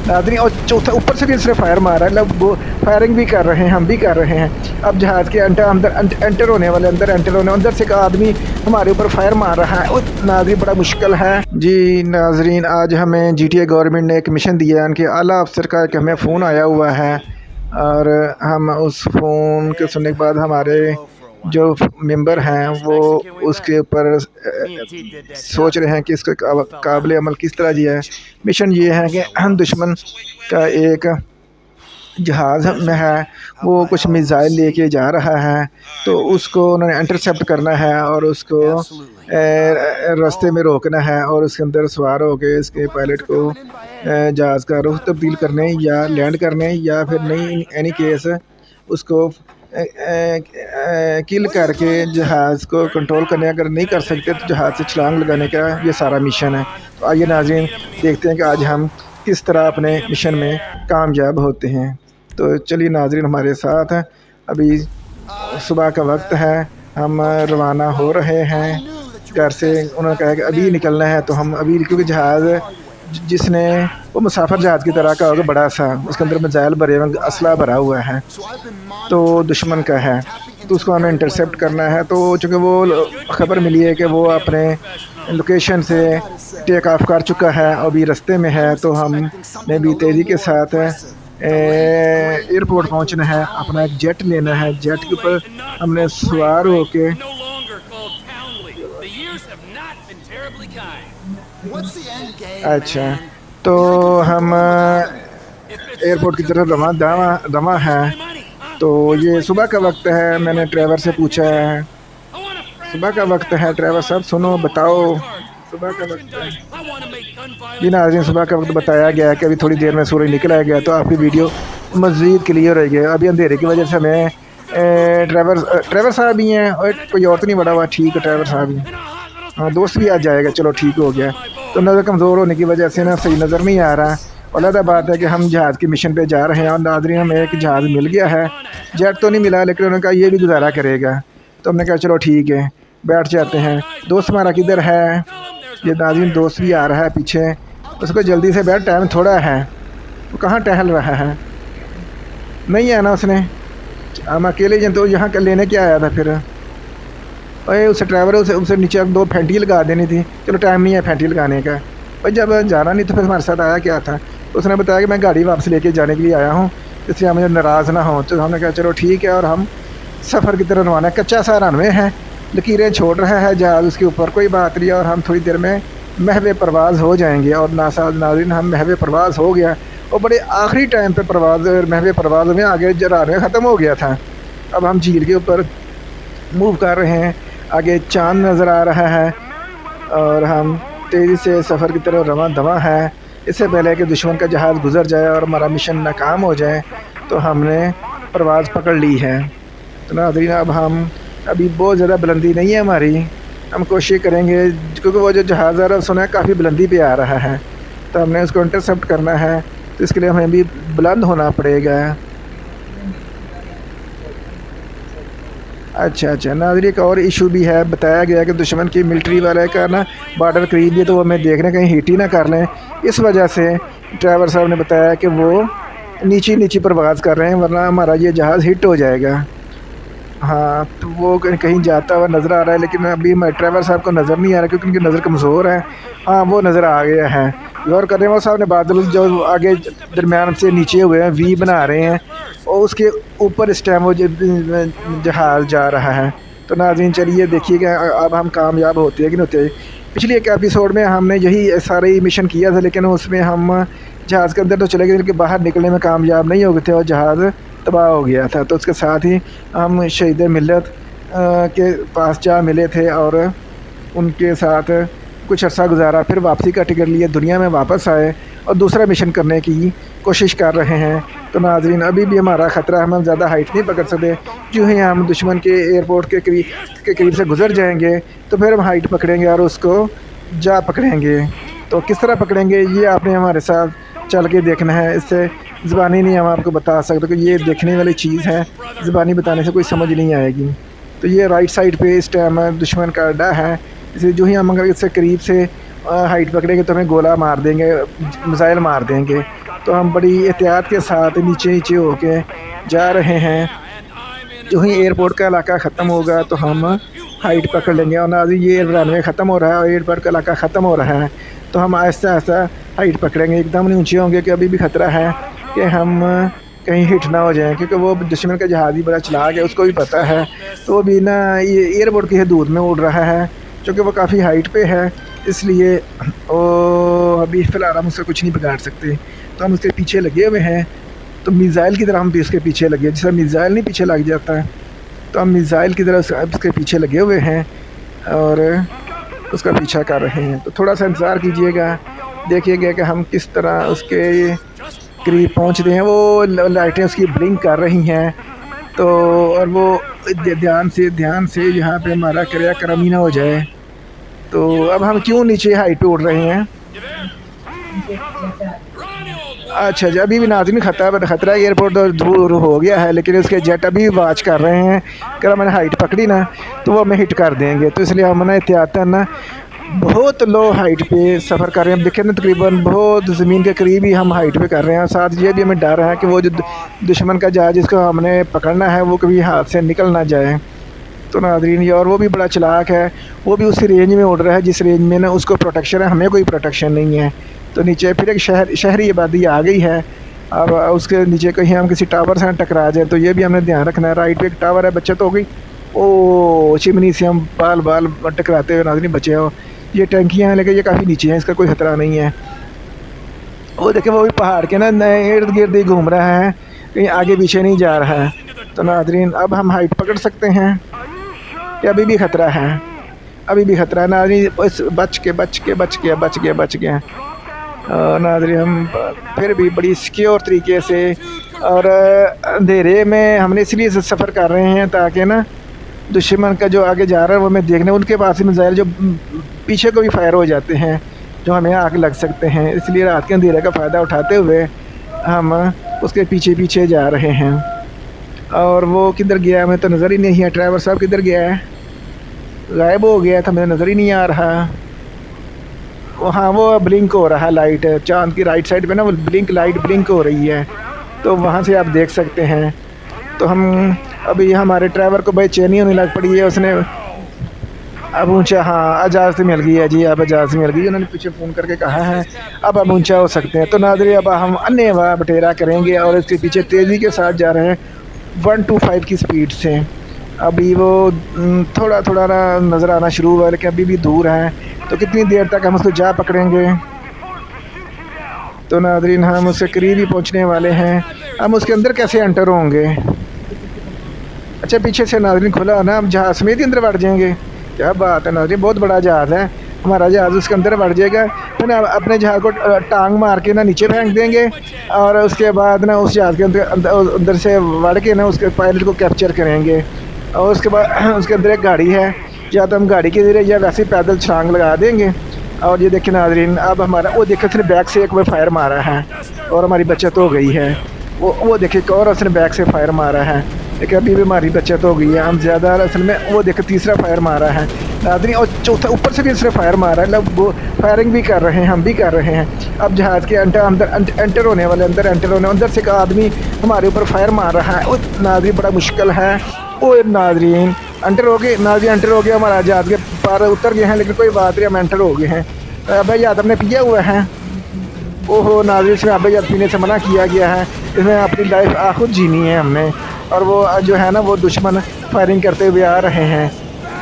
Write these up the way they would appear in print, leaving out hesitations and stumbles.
नाज़रीन, और चौथा ऊपर से भी सिर्फ फायर मारा है, मतलब वो फायरिंग भी कर रहे हैं, हम भी कर रहे हैं। अब जहाज़ के एंटर होने वाले, अंदर से एक आदमी हमारे ऊपर फायर मार रहा है। नाज़रीन बड़ा मुश्किल है जी। नाज़रीन, आज हमें GTA गवर्नमेंट ने एक मिशन दिया है, उनके आला अफसर का कि हमें फ़ोन आया हुआ है, और हम उस फ़ोन के सुनने के बाद हमारे जो मेंबर हैं वो उसके ऊपर सोच रहे हैं कि इसको काबिल अमल किस तरह दिया है। मिशन ये है कि हम दुश्मन का एक जहाज़ में है, वो कुछ मिसाइल लेके जा रहा है, तो उसको उन्होंने इंटरसेप्ट करना है और उसको रास्ते में रोकना है, और उसके अंदर सवार होके इसके पायलट को जहाज़ का रुख तब्दील करने या लैंड करने, या फिर नहीं इन एनी केस उसको किल करके जहाज़ को कंट्रोल करने, अगर नहीं कर सकते तो जहाज़ से छलांग लगाने का ये सारा मिशन है। तो आइए नाज़रीन, देखते हैं कि आज हम किस तरह अपने मिशन में कामयाब होते हैं। तो चलिए नाज़रीन, हमारे साथ हैं। अभी सुबह का वक्त है, हम रवाना हो रहे हैं घर से। उन्होंने कहा कि अभी निकलना है, तो हम अभी, क्योंकि जहाज़ जिसने वो मुसाफिर जहाज़ की तरह का होगा, बड़ा सा, उसके अंदर मिसाइल भरे हुए, असला भरा हुआ है, तो दुश्मन का है, तो उसको हमें इंटरसेप्ट करना है। तो चूँकि वो ख़बर मिली है कि वो अपने लोकेशन से टेक ऑफ कर चुका है, अभी रास्ते में है, तो हमने भी तेज़ी के साथ एयरपोर्ट पहुंचना है, अपना एक जेट लेना है। जेट के ऊपर हमने सवार होके, अच्छा, तो हम एयरपोर्ट की तरफ रवा है। तो ये सुबह का वक्त है, मैंने ड्राइवर से पूछा है, सुबह का वक्त है ड्राइवर साहब, सुनो बताओ, सुबह का वक्त है जी नाज़रीन। सुबह का वक्त बताया गया है कि अभी थोड़ी देर में सूरज निकल आएगा, तो आपकी वीडियो मज़ीद क्लियर हो गया। अभी अंधेरे की वजह से हमें ड्राइवर साहब भी हैं, और कोई और तो नहीं बड़ा हुआ, ठीक है, ड्राइवर साहब ही, हाँ, दोस्त भी आ जाएगा, चलो ठीक हो गया। तो नज़र कमज़ोर होने की वजह से ना सही नज़र नहीं आ रहा। और अलग बात है कि हम जहाज़ के मिशन पे जा रहे हैं, और नाज़रीन हमें एक जहाज़ मिल गया है, जेट तो नहीं मिला, लेकिन उन्होंने कहा ये भी गुजारा करेगा, तो हमने कहा चलो ठीक है, बैठ जाते हैं। दोस्त हमारा किधर है? ये नाज़रीन दोस्त भी आ रहा है पीछे, उसको जल्दी से बैठ, टाइम थोड़ा है। वो कहाँ टहल रहा है? नहीं है ना उसने, हम अकेले जन, तो यहाँ कर लेने क्या आया था फिर? अरे उस ड्राइवर, उसे नीचे 2 फैंटी लगा देनी थी। चलो टाइम नहीं है फैंटी लगाने का भाई, जब जाना नहीं तो फिर हमारे साथ आया क्या था? उसने बताया कि मैं गाड़ी वापस लेके जाने के लिए आया हूँ, इसलिए आप मुझे नाराज़ ना हो। तो हमने कहा चलो ठीक है, और हम सफ़र की तरफ रवाना। कच्चा सा रनवे है, लकीरें छोड़ रहा है जहाज़ उसके ऊपर, कोई बात नहीं, और हम थोड़ी देर में महवे परवाज़ हो जाएंगे। और नाज़रीन, हम महवे परवाज़ हो गया, और बड़े आखिरी टाइम पे महवे परवाज़ में आगे रनवे ख़त्म हो गया था। अब हम झील के ऊपर मूव कर रहे हैं, आगे चांद नज़र आ रहा है, और हम तेज़ी से सफ़र की तरफ रवां दवा है। इससे पहले कि दुश्मन का जहाज़ गुज़र जाए और हमारा मिशन नाकाम हो जाए, तो हमने परवाज़ पकड़ ली है। तो नाज़रीन, अब हम, अभी बहुत ज़्यादा बुलंदी नहीं है हमारी, हम कोशिश करेंगे, क्योंकि वो जो जहाज़ आ रहा है सुना है काफ़ी बुलंदी पे आ रहा है, तो हमने उसको इंटरसेप्ट करना है, तो इसके लिए हमें भी बुलंद होना पड़ेगा। अच्छा नाज़रीन, एक और इशू भी है, बताया गया कि दुश्मन की मिलिट्री वाले का ना बॉर्डर करीब है, तो वो हमें देखने कहीं हिट ही ना कर लें। इस वजह से ड्राइवर साहब ने बताया कि वो नीची परवाज़ कर रहे हैं, वरना हमारा ये जहाज़ हिट हो जाएगा। हाँ, तो वो कहीं जाता हुआ नज़र आ रहा है, लेकिन अभी हमारे ड्राइवर साहब को नज़र नहीं आ रहा, क्योंकि उनकी नज़र कमज़ोर है। हाँ, वो नज़र आ गया है। गौर कर रहे हैं वो साहब ने, बादल जो आगे दरमियान से नीचे हुए हैं, वी बना रहे हैं, और उसके ऊपर इस टाइम वो जहाज़ जा रहा है। तो नाज़रीन चलिए देखिएगा अब हम कामयाब होते हैं कि नहीं होते। पिछले एक एपिसोड में हमने यही सारे मिशन किया था, लेकिन उसमें हम जहाज़ के अंदर तो चले गए, लेकिन बाहर निकलने में कामयाब नहीं हो गए थे, और जहाज़ तबाह हो गया था। तो उसके साथ ही हम शहीद मिल्लत के पास जा मिले थे, और उनके साथ कुछ अर्सा गुजारा, फिर वापसी का टिकट लिए दुनिया में वापस आए, और दूसरा मिशन करने की कोशिश कर रहे हैं। तो नाज़रीन, अभी भी हमारा ख़तरा, हम ज़्यादा हाइट नहीं पकड़ सकते। जो ही हम दुश्मन के एयरपोर्ट के करीब से गुज़र जाएंगे, तो फिर हम हाइट पकड़ेंगे और उसको जा पकड़ेंगे। तो किस तरह पकड़ेंगे ये आपने हमारे साथ चल के देखना है, इससे ज़बानी नहीं हम आपको बता सकते, कि ये देखने वाली चीज़ है, ज़बानी बताने से कोई समझ नहीं आएगी। तो ये राइट साइड पे इस टाइम दुश्मन का अड्डा है, इसलिए जो ही हम अगर इससे करीब से हाइट पकड़ेंगे तो हमें गोला मार देंगे, मिसाइल मार देंगे। तो हम बड़ी एहतियात के साथ नीचे नीचे होके जा रहे हैं। जो ही एयरपोर्ट का इलाका ख़त्म होगा तो हम हाइट पकड़ लेंगे। और नाज़रीन ये रनवे ख़त्म हो रहा है और एयरपोर्ट का इलाका ख़त्म हो रहा है, तो हम आहिस्ता आहिस्ता हाइट पकड़ेंगे। एकदम नहीं ऊँचे होंगे कि अभी भी ख़तरा है कि हम कहीं हिट ना हो जाएँ, क्योंकि वो दुश्मन का जहाज़ भी बड़ा चालाक है, उसको भी पता है। तो वो भी ना ये एयरपोर्ट की हदूद में उड़ रहा है, चूँकि वो काफ़ी हाइट पे है, इसलिए वो अभी फ़िलहाल हम उसका कुछ नहीं बिगाड़ सकते। तो हम उसके पीछे लगे हुए हैं। तो मिसाइल की तरह हम भी उसके पीछे लगे, जैसे मिसाइल नहीं पीछे लग जाता है, तो हम मिसाइल की तरह उसके पीछे लगे हुए हैं और उसका पीछा कर रहे हैं। तो थोड़ा सा इंतज़ार कीजिएगा, देखिएगा कि हम किस तरह उसके करीब पहुंचते हैं। वो लाइटें उसकी ब्लिंक कर रही हैं, तो और वो ध्यान से यहाँ पे हमारा क्रियाक्रम ही ना हो जाए। तो अब हम क्यों नीचे हाइट पे उड़ रहे हैं? अच्छा जी, अभी भी नाज़रीन ख़तरा एयरपोर्ट तो दूर हो गया है, लेकिन उसके जेट अभी वाच कर रहे हैं कि अगर मैंने हाइट पकड़ी ना तो वो हमें हिट कर देंगे। तो इसलिए हम ना एहतियातन ना बहुत लो हाइट पे सफ़र कर रहे हैं। हम देखें ना तकरीबन बहुत ज़मीन के करीब ही हम हाइट पे कर रहे हैं। साथ ये भी हमें डर है कि वो जो दुश्मन का जहाज़ जिसको हमने पकड़ना है वो कभी हाथ से निकल ना जाए। तो नाज़रीन ये, और वो भी बड़ा चालाक है, वो भी उसी रेंज में उड़ रहा है जिस रेंज में ना उसको प्रोटेक्शन है, हमें कोई प्रोटेक्शन नहीं है। तो नीचे फिर एक शहरी आबादी आ गई है। अब उसके नीचे कहीं हम किसी टावर से टकरा जाए तो ये भी हमें ध्यान रखना है। राइट पे एक टावर है, बचत हो गई। ओ चिमनी से हम बाल बाल टकराते हुए नाज़रीन बचे हो। ये टंकियाँ हैं लेकिन ये काफ़ी नीचे हैं, इसका कोई खतरा नहीं है। वो देखे वो भी पहाड़ के ना नए इर्द गिर्द ही घूम रहा है, कहीं आगे पीछे नहीं जा रहा है। तो नाज़रीन अब हम हाइट पकड़ सकते हैं कि अभी भी ख़तरा है? अभी भी ख़तरा है नाज़रीन, बस बच गया। और नाज़रीन हम फिर भी बड़ी सिक्योर तरीके से और अंधेरे में हमने इसलिए सफ़र कर रहे हैं ताकि ना दुश्मन का जो आगे जा रहा है वो हमें देखने, उनके पास ही मिसाइल जो पीछे को भी फायर हो जाते हैं जो हमें आग लग सकते हैं। इसलिए रात के अंधेरे का फ़ायदा उठाते हुए हम उसके पीछे पीछे जा रहे हैं। और वो किधर गया हमें तो नज़र ही नहीं है। ड्राइवर साहब किधर गया है? गायब हो गया था, हमें नज़र ही नहीं आ रहा। हाँ वो ब्लिंक हो रहा है लाइट, चांद की राइट साइड पे ना वो लाइट ब्लिंक हो रही है, तो वहाँ से आप देख सकते हैं। तो हम अभी हमारे ड्राइवर को बेचैनी होने लग पड़ी है, उसने अब ऊंचा, हाँ इजाज़त मिल गई है जी, अब इजाज़त मिल गई, उन्होंने पीछे फ़ोन करके कहा है अब हम ऊंचा हो सकते हैं। तो नाज़रीन अब हम अन्य बटेरा करेंगे और इसके पीछे तेज़ी के साथ जा रहे हैं 125 की स्पीड से। अभी वो थोड़ा थोड़ा ना नज़र आना शुरू हुआ, लेकिन अभी भी दूर है। तो कितनी देर तक हम उसको जा पकड़ेंगे? तो नाज़रीन हम उसके करीब ही पहुंचने वाले हैं। हम उसके अंदर कैसे एंटर होंगे? अच्छा पीछे से नाज़रीन खुला ना, हम जहाज़ समेत ही अंदर बढ़ जाएंगे। क्या बात है नाज़रीन, बहुत बड़ा जहाज़ है हमारा, जहाज़ उसके अंदर बढ़ जाएगा। फिर ना अपने जहाज़ को टांग मार के ना नीचे फेंक देंगे और उसके बाद ना उस जहाज़ के अंदर से बढ़ के ना उसके पायलट को कैप्चर करेंगे। और उसके बाद उसके अंदर एक गाड़ी है, या तो हम गाड़ी के ज़रिए या वैसे ही पैदल छलांग लगा देंगे। और ये देखिए नाज़रीन अब हमारा वो देखिए उसने बैक से एक बार फायर मारा है और हमारी बचत हो गई है। वो देखिए और उसने बैक से फायर मारा है, लेकिन अभी भी हमारी बचत हो गई है। हम ज़्यादा असल में वो देखिए तीसरा फायर मारा है नाज़रीन, और चौथा ऊपर से भी इसने फायर मारा है। मतलब वो फायरिंग भी कर रहे हैं, हम भी कर रहे हैं। अब जहाज़ के अंदर एंटर होने वाले, अंदर से एक आदमी हमारे ऊपर फायर मार रहा है। वो नाज़रीन बड़ा मुश्किल है। वो नाज़रीन एंटर हो गए, हमारा जहाज़ के पार उतर गए हैं, लेकिन कोई बात नहीं, हम एंटर हो गए हैं। अब याद हमने पिया हुआ है। ओहो नाज़रीन इसमें अब याद पीने से मना किया गया है, इसमें अपनी लाइफ खुद जीनी है हमने। और वो जो है ना वो दुश्मन फायरिंग करते हुए आ रहे हैं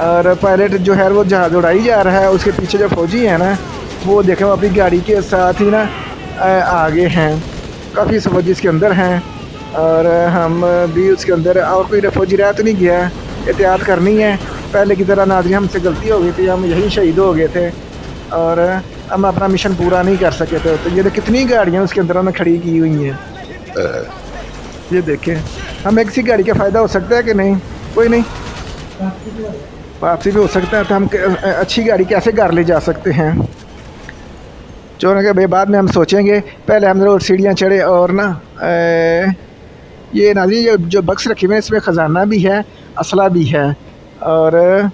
और पायलट जो है वो जहाज़ उड़ाई जा रहा है। उसके पीछे जो फौजी है ना वो देखें वो अपनी गाड़ी के साथ ही ना आगे हैं, काफ़ी फौजी इसके अंदर हैं और हम भी उसके अंदर। और कोई फौजी रह तो नहीं गया, एहतियात करनी है। पहले की तरह नाज़रीन हमसे गलती हो गई थी, हम यही शहीद हो गए थे और हम अपना मिशन पूरा नहीं कर सके थे। तो ये तो कितनी गाड़ियाँ उसके अंदर हमने खड़ी की हुई हैं, ये देखें। हमें किसी गाड़ी का फ़ायदा हो सकता है कि नहीं? कोई नहीं, वापसी भी हो सकता है। तो हम अच्छी गाड़ी कैसे घर ले जा सकते हैं? चोरों के भाई बाद में हम सोचेंगे, पहले हम रोड सीढ़ियाँ चढ़े। और ना ये नाज़रीन जो बक्स रखे हुए हैं इसमें ख़जाना भी है, असला भी है। और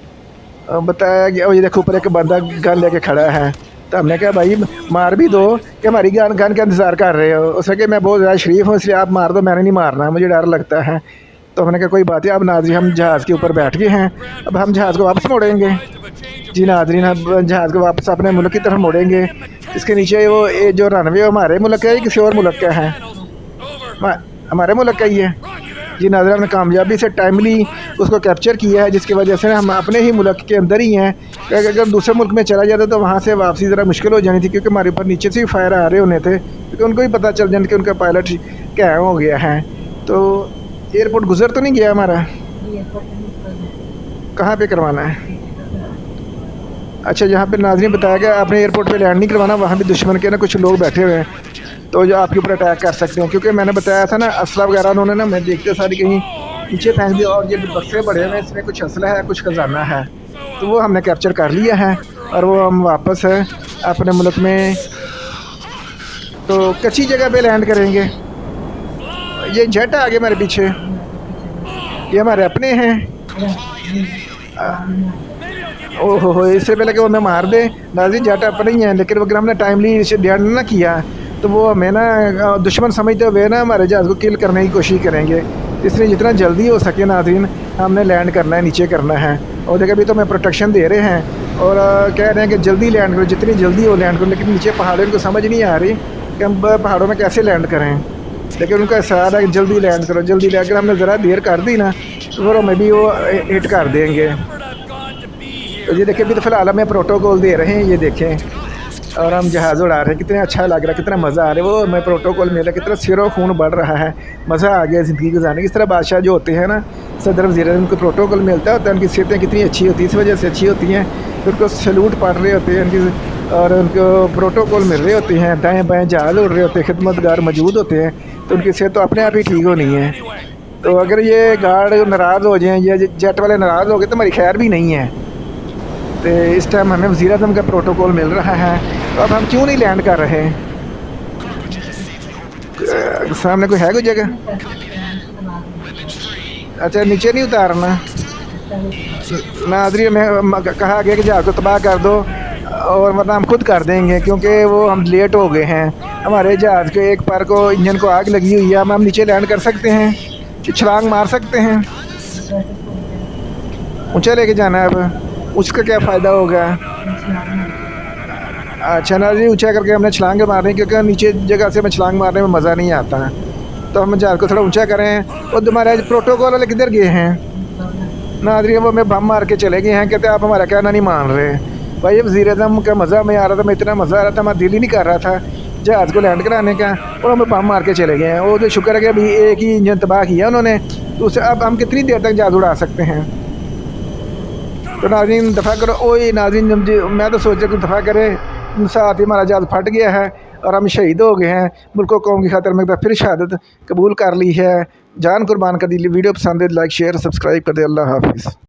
बताया गया, ये देखो ऊपर एक बंदा गन लेके खड़ा है। तो हमने कहा भाई मार भी दो कि हमारी गन गन का इंतज़ार कर रहे हो। उसने कहा मैं बहुत ज़्यादा शरीफ हूँ इसलिए आप मार दो, मैंने नहीं मारना, मुझे डर लगता है। तो हमने कहा कोई बात नहीं। अब नाज़रीन हम जहाज़ के ऊपर बैठ गए हैं, अब हम जहाज़ को वापस मोड़ेंगे। जी नाज़रीन, अब जहाज़ को वापस अपने मुल्क की तरफ मोड़ेंगे। इसके नीचे वो ये जो रनवे हमारे मुल्क का है, किसी और मुल्क का है? हमारे मुल्क का ही है। जी नाज़रीन, हमने कामयाबी से टाइमली उसको कैप्चर किया है, जिसकी वजह से हम अपने ही मुल्क के अंदर ही हैं। अगर दूसरे मुल्क में चला जाता तो वहाँ से वापसी ज़रा मुश्किल हो जानी थी, क्योंकि हमारे ऊपर नीचे से ही फायर आ रहे होने थे, क्योंकि उनको ही पता चल जाने कि उनका पायलट क्या हो गया है। तो एयरपोर्ट गुजर तो नहीं गया हमारा? कहाँ पे करवाना है? अच्छा, जहाँ पे नाज़रीन बताया गया आपने एयरपोर्ट पे लैंड नहीं करवाना, वहाँ भी दुश्मन के ना कुछ लोग बैठे हुए हैं, तो जो आपके ऊपर अटैक कर सकते हैं। क्योंकि मैंने बताया था ना असला वगैरह उन्होंने ना, मैं देखते सारी कहीं नीचे फेंक दिया, और ये बक्से बड़े हुए हैं, इसमें कुछ असला है, कुछ खजाना है, तो वो हमने कैप्चर कर लिया है और वो हम वापस है अपने मुल्क में तो कच्ची जगह पे लैंड करेंगे। ये जेट आ गए हमारे पीछे, ये हमारे अपने हैं। ओहो, इससे पहले कि वो हमें मार दे नाज़रीन, जेट अपने ही हैं, लेकिन अगर हमने टाइमली इसे ध्यान ना किया तो वो हमें ना दुश्मन समझते हुए ना हमारे जहाज़ को किल करने की कोशिश करेंगे। इसलिए जितना जल्दी हो सके नाज़रीन हमने लैंड करना है, नीचे करना है। और देखिए अभी तो हमें प्रोटेक्शन दे रहे हैं और कह रहे हैं कि जल्दी लैंड करो, जितनी जल्दी हो लैंड करो, लेकिन नीचे पहाड़ों को समझ नहीं आ रही कि हम पहाड़ों में कैसे लैंड करें। लेकिन उनका इशारा है कि जल्दी लैंड करो, जल्दी लैंड। अगर हमने ज़रा देर कर दी ना तो फिर हमें भी वो हिट कर देंगे। तो ये देखिए अभी तो फ़िलहाल हमें प्रोटोकॉल दे रहे हैं, ये देखें, और हम जहाज़ उड़ा रहे हैं, कितना अच्छा लग रहा है, कितना मज़ा आ रहा है। वो हमें प्रोटोकॉल मिल रहा है, कितना सिरो खून बढ़ रहा है, मज़ा आ गया ज़िंदगी गुजारने की। इस तरह बादशाह जो होते हैं ना, सदर वज़ीर, उनको प्रोटोकॉल मिलता होता है, उनकी सेहतें कितनी अच्छी होती है, इस वजह से अच्छी होती हैं, उनको सैल्यूट पड़ रहे होते हैं उनकी, और उनको प्रोटोकॉल मिल रहे होते हैं, दाएँ बाएँ जहाज़ उड़ रहे होते हैं, खिदमतगार मौजूद होते हैं, तो उनकी सेहत तो अपने आप ही ठीक होनी है। तो अगर ये गार्ड नाराज़ हो जाएँ या जेट वाले नाराज़ हो गए तो हमारी खैर भी नहीं है। तो इस टाइम हमें वज़ीर आज़म का प्रोटोकॉल मिल रहा है, तो अब हम क्यों नहीं लैंड कर रहे हैं? सामने कोई है कोई जगह? अच्छा, नीचे नहीं उतारना नाज़रीन, में कहा गया कि जहाज़ को तबाह कर दो और वरना हम खुद कर देंगे, क्योंकि वो हम लेट हो गए हैं। हमारे जहाज़ के एक पर को इंजन को आग लगी हुई है। हम नीचे लैंड कर सकते हैं, छलांग मार सकते हैं, ऊँचा लेके जाना है। अब उसका क्या फ़ायदा होगा? अच्छा नाज़रीन, ऊँचा करके हमने छलांगे मारनी, क्योंकि नीचे जगह से हमें छलांग मारने में मज़ा नहीं आता। तो हम जहाज़ को थोड़ा ऊंचा करें। और तुम्हारे प्रोटोकॉल वाले किधर गए हैं नाज़रीन? वो हमें बम मार के चले गए हैं, कहते आप हमारा कहना नहीं मान रहे। भाई वज़ीर आज़म का मज़ा हमें आ रहा था, मैं इतना मज़ा आ रहा था, हमारा दिल ही नहीं कर रहा था जहाज़ को लैंड कराने का, और हमें बम मार के चले गए हैं। वो तो शुक्र है कि अभी एक ही इंजन तबाह किया उन्होंने, तो उससे अब हम कितनी देर तक जहाज़ उड़ा सकते हैं? तो नाज़रीन दफ़ा करो। ओए नाज़रीन, मैं तो सोचा कि दफ़ा करे, साथ ही हमारा जहाज़ फट गया है और हम शहीद हो गए हैं। मुल्क कौम की खातिर में फिर शहादत कबूल कर ली है, जान कुर्बान कर दी। वीडियो पसंद है लाइक शेयर सब्सक्राइब कर दे। अल्लाह हाफिज़।